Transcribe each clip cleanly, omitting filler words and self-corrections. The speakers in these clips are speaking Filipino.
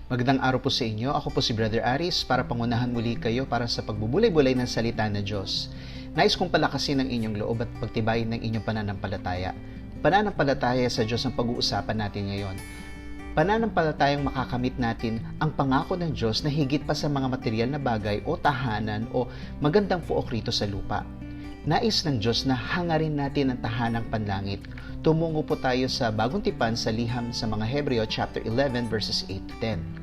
Magandang araw po sa inyo. Ako po si Brother Aris para pangunahan muli kayo para sa pagbubulay-bulay ng salita ng Diyos. Nais kong palakasin ang inyong loob at pagtibayin ng inyong pananampalataya. Pananampalataya sa Diyos ang pag-uusapan natin ngayon. Pananampalatayang makakamit natin ang pangako ng Diyos na higit pa sa mga material na bagay o tahanan o magandang puok rito sa lupa. Nais ng Diyos na hangarin natin ang tahanang panlangit. Tumungo po tayo sa bagong tipan sa liham sa mga Hebreo chapter 11 verses 8 to 10.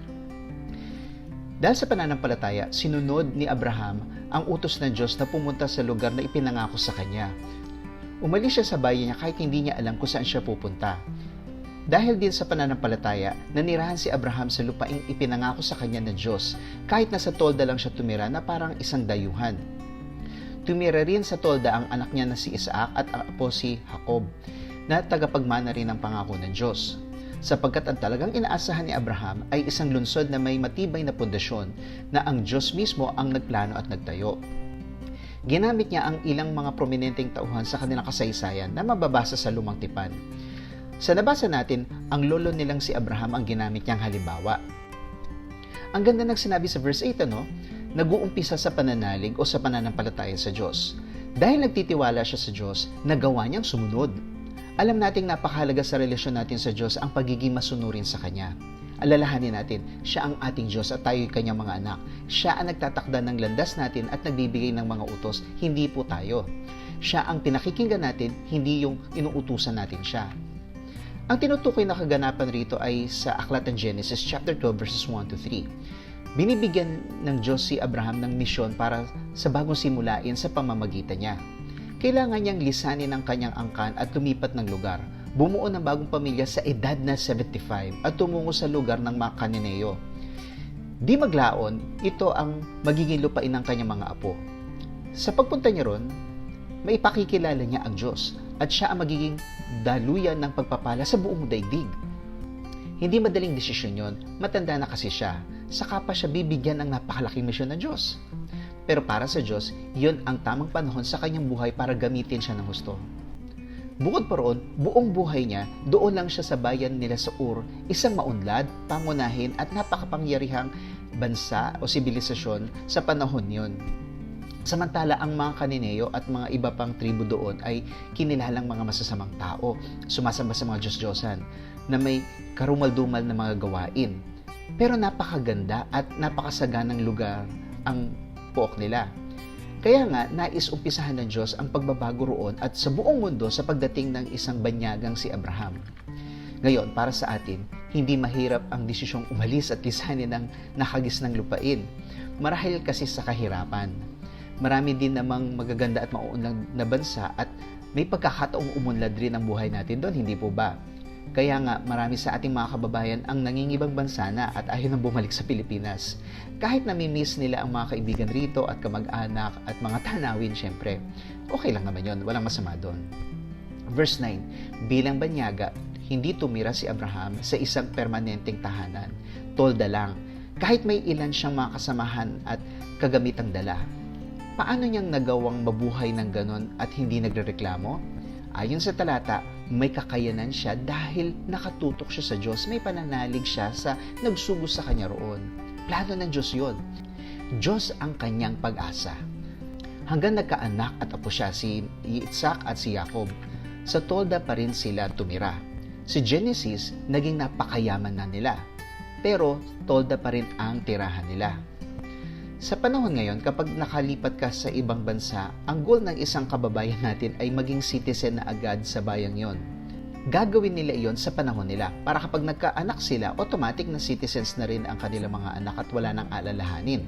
Dahil sa pananampalataya, sinunod ni Abraham ang utos ng Diyos na pumunta sa lugar na ipinangako sa kanya. Umalis siya sa bayan niya kahit hindi niya alam kung saan siya pupunta. Dahil din sa pananampalataya, nanirahan si Abraham sa lupaing ipinangako sa kanya ng Diyos, kahit nasa tolda lang siya tumira na parang isang dayuhan. Tumira rin sa tolda ang anak niya na si Isaac at apo si Jacob, na tagapagmana rin ng pangako ng Diyos. Sapagkat ang talagang inaasahan ni Abraham ay isang lungsod na may matibay na pundasyon na ang Diyos mismo ang nagplano at nagtayo. Ginamit niya ang ilang mga prominenteng tauhan sa kanilang kasaysayan na mababasa sa Lumang Tipan. Sa nabasa natin, ang lolo nilang si Abraham ang ginamit niyang halimbawa. Ang ganda ng sinabi sa verse 8, nag-uumpisa sa pananalig o sa pananampalataya sa Diyos. Dahil nagtitiwala siya sa Diyos, nagawa niyang sumunod. Alam nating napakahalaga sa relasyon natin sa Diyos ang pagiging masunurin sa Kanya. Alalahanin natin, siya ang ating Diyos at tayo'y Kanyang mga anak. Siya ang nagtatakda ng landas natin at nagbibigay ng mga utos, hindi po tayo. Siya ang pinakikinggan natin, hindi yung inuutusan natin siya. Ang tinutukoy na kaganapan rito ay sa Aklat ng Genesis chapter 12 verses 1 to 3. Binibigyan ng Diyos si Abraham ng misyon para sa bagong simulain sa pamamagitan niya. Kailangan niyang lisanin ang kanyang angkan at lumipat ng lugar. Bumuo ng bagong pamilya sa edad na 75 at tumungo sa lugar ng mga Kananeo. Di maglaon, ito ang magiging lupain ng kanyang mga apo. Sa pagpunta niya ron, maipakikilala niya ang Diyos at siya ang magiging daluyan ng pagpapala sa buong daigdig. Hindi madaling desisyon yon, matanda na kasi siya, saka pa siya bibigyan ng napakalaking misyon ng Diyos. Pero para sa Diyos, iyon ang tamang panahon sa kanyang buhay para gamitin siya ng husto. Bukod pa roon, buong buhay niya, doon lang siya sa bayan nila sa Ur, isang maunlad, pangunahin at napakapangyarihang bansa o sibilisasyon sa panahon yon. Samantala, ang mga Kananeo at mga iba pang tribo doon ay kinilalang mga masasamang tao, sumasamba sa mga Diyos-Diyosan, na may karumal-dumal na mga gawain. Pero napakaganda at napakasaganang lugar ang pook nila. Kaya nga, nais umpisahan ng Diyos ang pagbabago roon at sa buong mundo sa pagdating ng isang banyagang si Abraham. Ngayon, para sa atin, hindi mahirap ang desisyong umalis at lisanin ng nakagisnang lupain. Marahil kasi sa kahirapan. Marami din namang magaganda at mauunlad na bansa at may pagkakataong umunlad rin ang buhay natin doon, hindi po ba? Kaya nga, marami sa ating mga kababayan ang nangingibang bansa na at ayaw nang bumalik sa Pilipinas. Kahit nami-miss nila ang mga kaibigan rito at kamag-anak at mga tanawin, syempre. Okay lang naman yon, walang masama doon. Verse 9, bilang banyaga, hindi tumira si Abraham sa isang permanenteng tahanan. Tolda lang, kahit may ilan siyang mga kasamahan at kagamitang dala. Paano niyang nagawang mabuhay ng ganon at hindi nagrereklamo? Ayon sa talata, may kakayanan siya dahil nakatutok siya sa Diyos. May pananalig siya sa nagsugos sa kanya roon. Plano ng Diyos yun. Diyos ang kanyang pag-asa. Hanggang nagkaanak at apo siya, si Isaac at si Jacob, sa tolda pa rin sila tumira. Si Genesis, naging napakayaman na nila. Pero tolda pa rin ang tirahan nila. Sa panahon ngayon, kapag nakalipat ka sa ibang bansa, ang goal ng isang kababayan natin ay maging citizen na agad sa bayang yon. Gagawin nila iyon sa panahon nila para kapag nagkaanak sila, automatic na citizens na rin ang kanilang mga anak at wala nang alalahanin.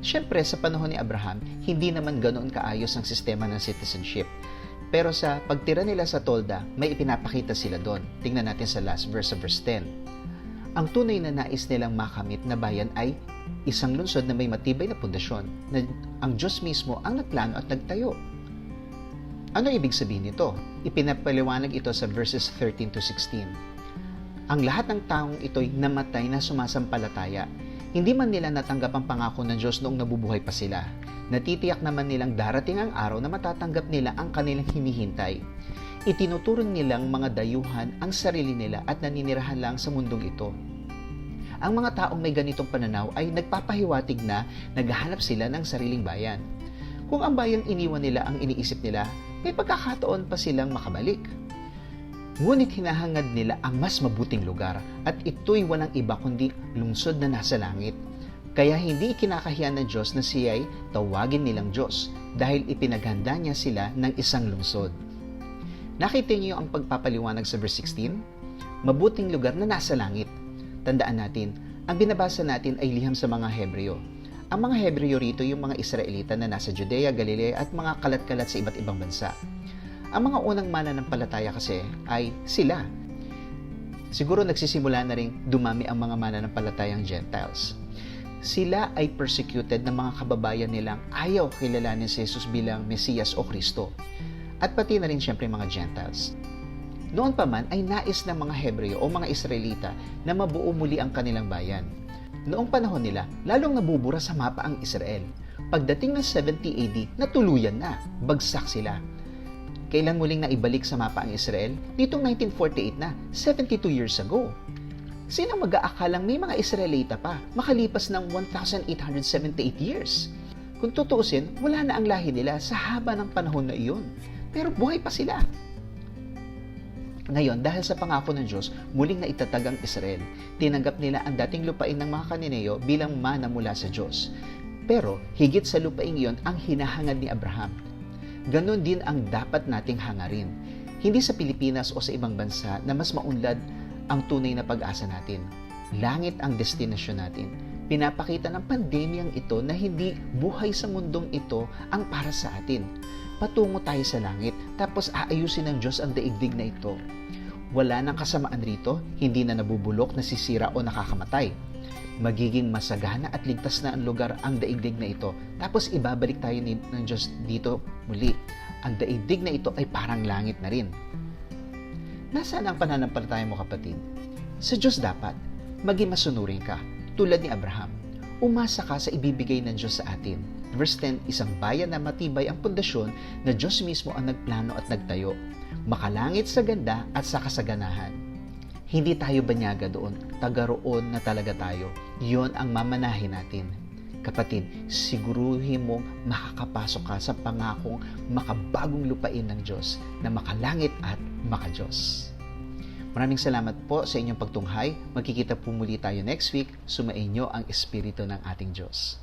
Siyempre, sa panahon ni Abraham, hindi naman ganoon kaayos ang sistema ng citizenship. Pero sa pagtira nila sa tolda, may ipinapakita sila doon. Tingnan natin sa last verse sa verse 10. Ang tunay na nais nilang makamit na bayan ay isang lungsod na may matibay na pundasyon na ang Diyos mismo ang nagplano at nagtayo. Ano ibig sabihin nito? Ipinapaliwanag ito sa verses 13 to 16. Ang lahat ng taong ito'y namatay na sumasampalataya. Hindi man nila natanggap ang pangako ng Diyos noong nabubuhay pa sila. Natitiyak naman nilang darating ang araw na matatanggap nila ang kanilang hinihintay. Itinuturing nilang mga dayuhan ang sarili nila at naninirahan lang sa mundong ito. Ang mga taong may ganitong pananaw ay nagpapahiwatig na naghahanap sila ng sariling bayan. Kung ang bayang iniwan nila ang iniisip nila, may pagkakataon pa silang makabalik. Ngunit hinahangad nila ang mas mabuting lugar at ito'y walang iba kundi lungsod na nasa langit. Kaya hindi ikinakahiya ng Diyos na siya'y tawagin nilang Diyos dahil ipinaghanda niya sila ng isang lungsod. Nakita niyo ang pagpapaliwanag sa verse 16? Mabuting lugar na nasa langit. Tandaan natin, ang binabasa natin ay liham sa mga Hebreo. Ang mga Hebreo rito yung mga Israelita na nasa Judea, Galilea at mga kalat-kalat sa iba't ibang bansa. Ang mga unang mananampalataya kasi ay sila. Siguro nagsisimula na rin dumami ang mga mananampalatayang Gentiles. Sila ay persecuted ng mga kababayan nilang ayaw kilalanin si Jesus bilang Mesiyas o Kristo. At pati na rin siyempre mga Gentiles. Noon pa man ay nais ng mga Hebreo o mga Israelita na mabuo muli ang kanilang bayan. Noong panahon nila, lalong nabubura sa mapa ang Israel. Pagdating ng 70 AD, natuluyan na, bagsak sila. Kailan muling naibalik sa mapa ang Israel? Nitong 1948 na, 72 years ago. Sino mag-aakalang may mga Israelita pa makalipas ng 1,878 years? Kung tutuusin, wala na ang lahi nila sa haba ng panahon na iyon. Pero buhay pa sila. Ngayon, dahil sa pangako ng Diyos, muling naitatag ang Israel. Tinanggap nila ang dating lupain ng mga Kananeo bilang mana mula sa Diyos. Pero, higit sa lupain iyon ang hinahangad ni Abraham. Ganon din ang dapat nating hangarin. Hindi sa Pilipinas o sa ibang bansa na mas maunlad ang tunay na pag-asa natin. Langit ang destinasyon natin. Pinapakita ng pandemyang ito na hindi buhay sa mundong ito ang para sa atin. Patungo tayo sa langit, tapos aayusin ng Diyos ang daigdig na ito. Wala nang kasamaan rito, hindi na nabubulok, nasisira o nakakamatay. Magiging masagana at ligtas na ang lugar ang daigdig na ito, tapos ibabalik tayo ng Diyos dito muli. Ang daigdig na ito ay parang langit na rin. Nasaan ang pananampalataya mo, kapatid? Sa Diyos dapat, maging masunurin ka, tulad ni Abraham. Umasa ka sa ibibigay ng Diyos sa atin. Verse 10, isang bayan na matibay ang pundasyon na Diyos mismo ang nagplano at nagtayo. Makalangit sa ganda at sa kasaganahan. Hindi tayo banyaga doon, taga roon na talaga tayo. Yon ang mamanahin natin. Kapatid, siguruhin mong makakapasok ka sa pangakong makabagong lupain ng Diyos na makalangit at makadiyos. Maraming salamat po sa inyong pagtunghay. Magkikita po muli tayo next week. Sumainyo ang Espiritu ng ating Diyos.